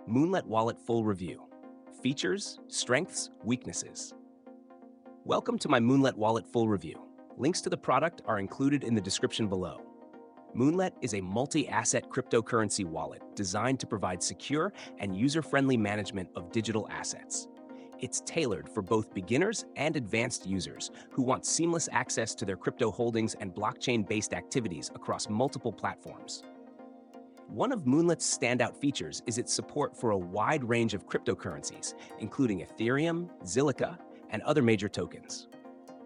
Moonlet Wallet Full Review. Features, Strengths, Weaknesses. Welcome to my Moonlet Wallet Full Review. Links to the product are included in the description below. Moonlet is a multi-asset cryptocurrency wallet designed to provide secure and user-friendly management of digital assets. It's tailored for both beginners and advanced users who want seamless access to their crypto holdings and blockchain-based activities across multiple platforms. One of Moonlet's standout features is its support for a wide range of cryptocurrencies, including Ethereum, Zilliqa, and other major tokens.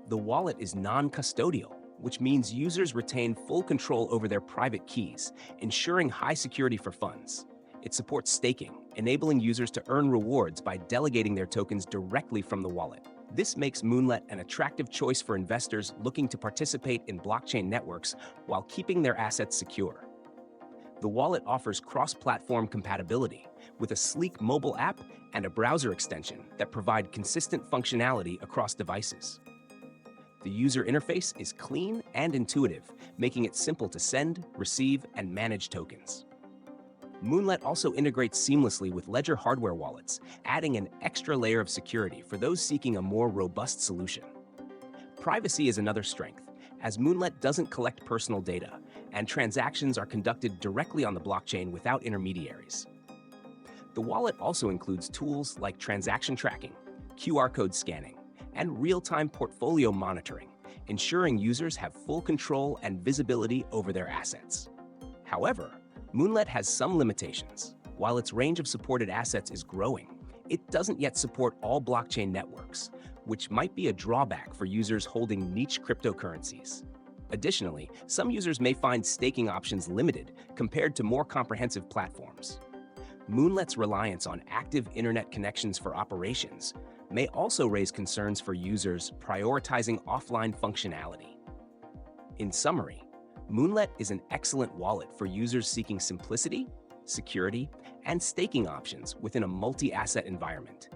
The wallet is non-custodial, which means users retain full control over their private keys, ensuring high security for funds. It supports staking, enabling users to earn rewards by delegating their tokens directly from the wallet. This makes Moonlet an attractive choice for investors looking to participate in blockchain networks while keeping their assets secure. The wallet offers cross-platform compatibility with a sleek mobile app and a browser extension that provide consistent functionality across devices. The user interface is clean and intuitive, making it simple to send, receive, and manage tokens. Moonlet also integrates seamlessly with Ledger hardware wallets, adding an extra layer of security for those seeking a more robust solution. Privacy is another strength, as Moonlet doesn't collect personal data, and transactions are conducted directly on the blockchain without intermediaries. The wallet also includes tools like transaction tracking, QR code scanning, and real-time portfolio monitoring, ensuring users have full control and visibility over their assets. However, Moonlet has some limitations. While its range of supported assets is growing, it doesn't yet support all blockchain networks, which might be a drawback for users holding niche cryptocurrencies. Additionally, some users may find staking options limited compared to more comprehensive platforms. Moonlet's reliance on active internet connections for operations may also raise concerns for users prioritizing offline functionality. In summary, Moonlet is an excellent wallet for users seeking simplicity, security, and staking options within a multi-asset environment.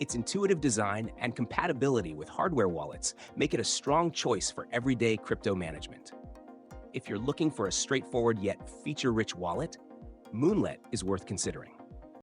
Its intuitive design and compatibility with hardware wallets make it a strong choice for everyday crypto management. If you're looking for a straightforward yet feature-rich wallet, Moonlet is worth considering.